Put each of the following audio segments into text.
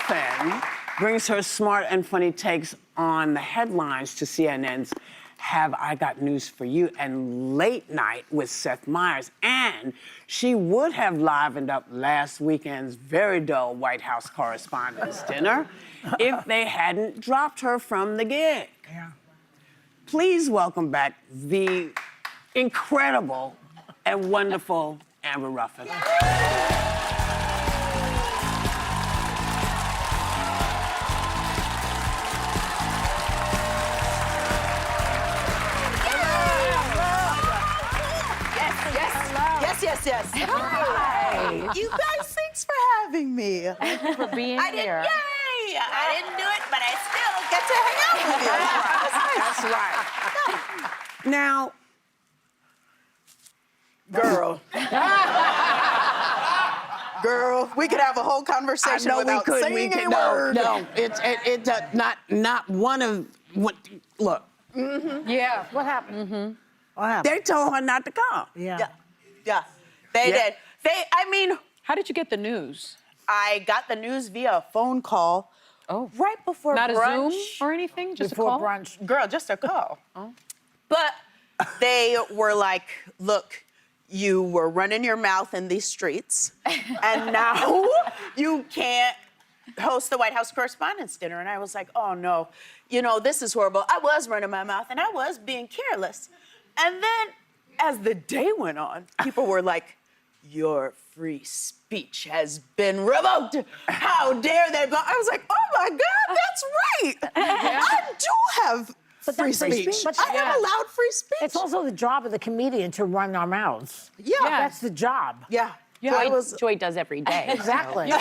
Ruffin brings her smart and funny takes on the headlines to CNN's Have I Got News for You and Late Night with Seth Meyers. And she would have livened up last weekend's very dull White House Correspondents' dinner if they hadn't dropped her from the gig. Yeah. Please welcome back the incredible and wonderful Amber Ruffin. Yes. Hi. You guys, thanks for having me. Thank you for being here. Yay! I didn't do it, but I still get to hang out with you. That's right. Now, Girl, we could have a whole conversation without saying a word. No, it's not one of what. Look, Yeah. What happened? What happened? they told her not to come. Yeah. Yeah, they did. I mean, How did you get the news? I got the news via a phone call. Oh. Right before Not brunch. a Zoom or anything? Just Before a call? brunch. Girl, just a call. But they were like, look, you were running your mouth in these streets, and now you can't host the White House Correspondents' Dinner. And I was like, oh, no, this is horrible. I was running my mouth, and I was being careless. And then, as the day went on, people were like, your free speech has been revoked. How dare they? I was like, oh, my God, that's right. I do have free speech. But I have allowed free speech. It's also the job of the comedian to run our mouths. Yeah. That's the job. Yeah. Joy does every day. Exactly.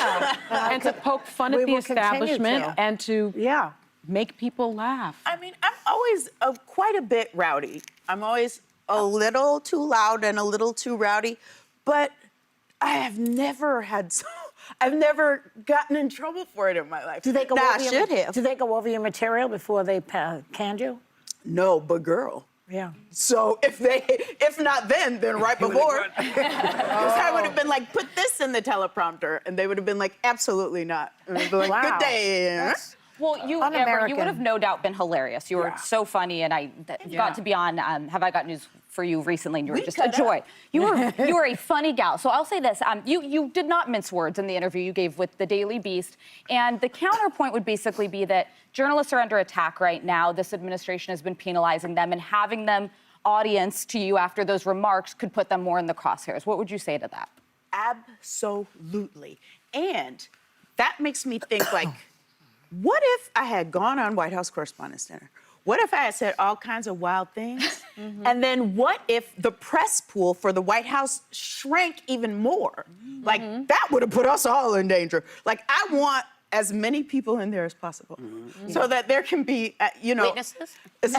And to poke fun We at the will continue establishment to. and to Yeah. make people laugh. I mean, I'm always quite a bit rowdy. I'm always a little too loud and a little too rowdy, but I have never I've never gotten in trouble for it in my life. Do they go Nah, over I should have. Do they go over your material before they canned you? No, but girl. Yeah. So if not then right before. Because I would have been like, put this in the teleprompter, and they would have been like, absolutely not. And I'd be like, Wow. good day. Well, Amber, Un-American. you would have no doubt been hilarious. You were so funny, and I got to be on Have I Got News for You recently, and you were just a joy. You were a funny gal. So I'll say this: you did not mince words in the interview you gave with the Daily Beast, and the counterpoint would basically be that journalists are under attack right now. This administration has been penalizing them, and having them audience to you after those remarks could put them more in the crosshairs. What would you say to that? Absolutely. And that makes me think, like, what if I had gone on White House Correspondents' Dinner? What if I had said all kinds of wild things? And then what if the press pool for the White House shrank even more? Like, that would have put us all in danger. Like, I want as many people in there as possible so that there can be, Witnesses? as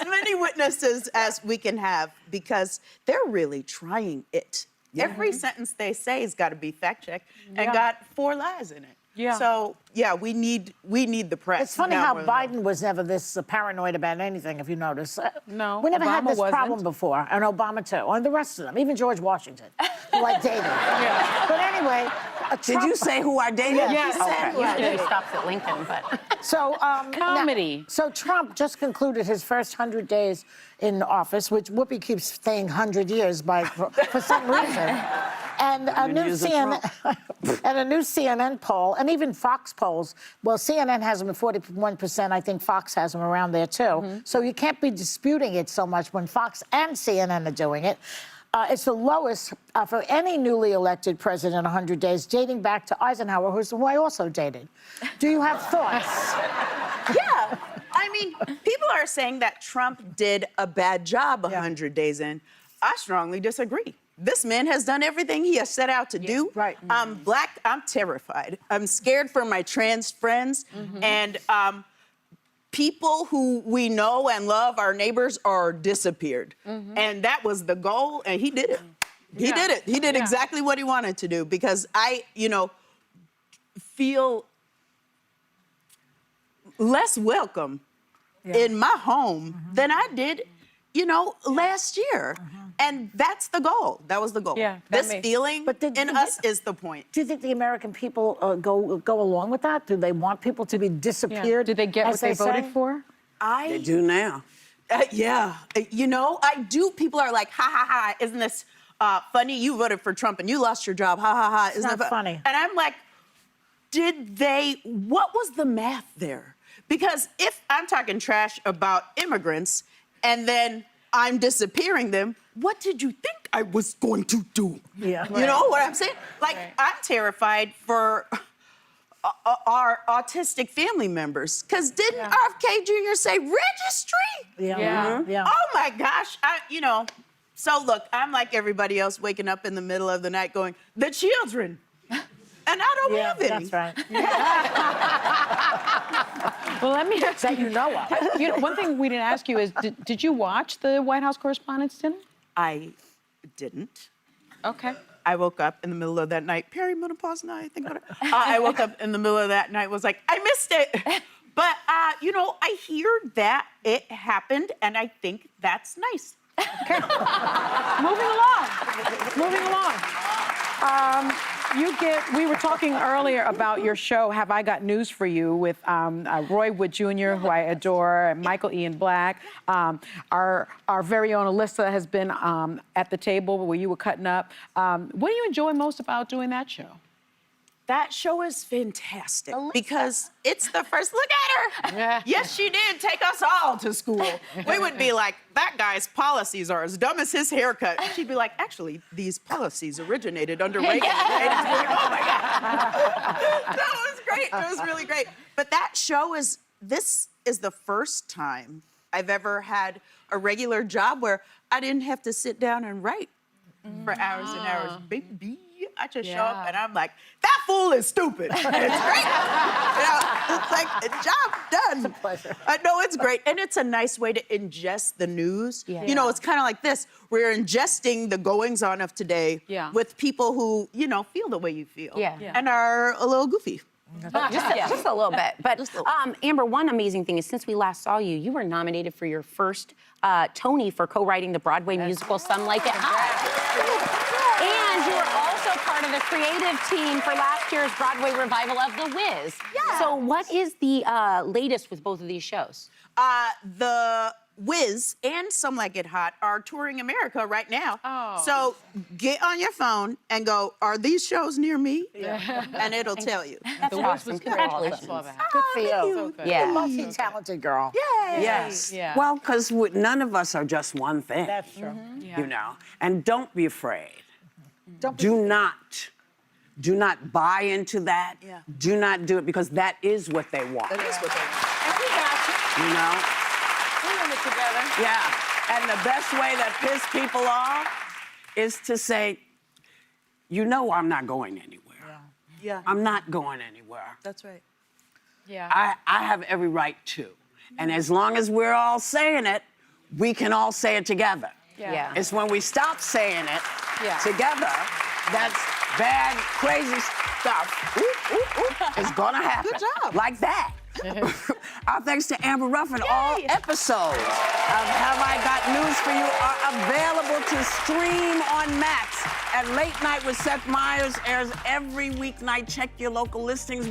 many witnesses as we can have, because they're really trying it. Every sentence they say has got to be fact-checked and got 4 lies in it. Yeah. So, yeah, we need the press. It's funny now how more than Biden was never this paranoid about anything, if you notice. No, We never had Obama this problem wasn't. before, and Obama too, and the rest of them, even George Washington, who I dated. But anyway, Did you say who I dated? Yes. Usually he stops at Lincoln, but... So, Comedy. So Trump just concluded his first 100 days in office, which Whoopi keeps saying 100 years for some reason. And a new CNN poll, and even Fox polls. Well, CNN has them at 41%. I think Fox has them around there too. So you can't be disputing it so much when Fox and CNN are doing it. It's the lowest for any newly elected president in 100 days, dating back to Eisenhower, who I also dated. Do you have thoughts? Yeah. I mean, people are saying that Trump did a bad job 100 days in. I strongly disagree. This man has done everything he has set out to do. Right. I'm Black. I'm terrified. I'm scared for my trans friends. And people who we know and love, our neighbors, are disappeared. And that was the goal, and he did it. He did it. He did exactly what he wanted to do, because I, feel less welcome in my home than I did, last year. And that's the goal. That was the goal. Yeah, that This made- feeling But did- in did- us is the point. Do you think the American people go along with that? Do they want people to be Yeah. disappeared? Did they get as what they voted say? for? They do now. Yeah. You know, I do. People are like, ha, ha, ha, isn't this funny? You voted for Trump and you lost your job. Ha, ha, ha. Isn't not that funny. And I'm like, what was the math there? Because if I'm talking trash about immigrants and then I'm disappearing them, what did you think I was going to do? Yeah. You know what I'm saying? Like, I'm terrified for our autistic family members. Because didn't RFK Jr. say registry? Yeah. Yeah. Yeah. Oh my gosh, So look, I'm like everybody else waking up in the middle of the night going, the children. And I don't Yeah, have any. that's right. Well, let me ask That you know of. you know, one thing we didn't ask you is, did you watch the White House Correspondents' dinner? I didn't. Okay. I woke up in the middle of that night, perimenopause now, I think about it. I woke up in the middle of that night, was like, I missed it. But, I hear that it happened, and I think that's nice. Moving along. We were talking earlier about your show, Have I Got News for You, with Roy Wood Jr., who I adore, and Michael Ian Black. Our very own Alyssa has been at the table where you were cutting up. What do you enjoy most about doing that show? That show is fantastic because it's the first look at her. Yeah. Yes, she did take us all to school. We would be like, that guy's policies are as dumb as his haircut. She'd be like, actually, these policies originated under Reagan. Oh my God. That was great. It was really great. But that show this is the first time I've ever had a regular job where I didn't have to sit down and write for hours and hours. Baby, I just show up and I'm like, that fool is stupid. And it's great. It's like, job done. It's a pleasure. I know it's great. And it's a nice way to ingest the news. Yeah. You know, it's kind of like this. We're ingesting the goings on of today with people who, feel the way you feel. Yeah. Yeah. And are a little goofy. Just a little bit. But Amber, one amazing thing is since we last saw you, you were nominated for your first Tony for co-writing the Broadway musical Some Like It Hot. And you were also part of the creative team for last year's Broadway revival of The Wiz. Yes. So what is the latest with both of these shows? The Wiz and Some Like It Hot are touring America right now. Oh. So get on your phone and go, are these shows near me? Yeah. And it'll tell you. That's awesome. Congratulations. Good for you. So good. Yeah. Multi-talented girl. Yay. Yes. Yeah. Well, because none of us are just one thing. That's true. You know. And don't be afraid. Don't be Do not buy into that. Yeah. Do not do it because that is what they want. That is what they And we got you. You know? We're in it together. Yeah. And the best way to piss people off is to say, I'm not going anywhere. Yeah. I'm not going anywhere. That's right. Yeah. I have every right to. And as long as we're all saying it, we can all say it together. Yeah. It's when we stop saying it Yeah. together that's bad, crazy stuff is gonna happen. Good job. Like that. Our thanks to Amber Ruffin. All episodes of Have I Got News for You are available to stream on Max. And Late Night with Seth Meyers airs every weeknight. Check your local listings.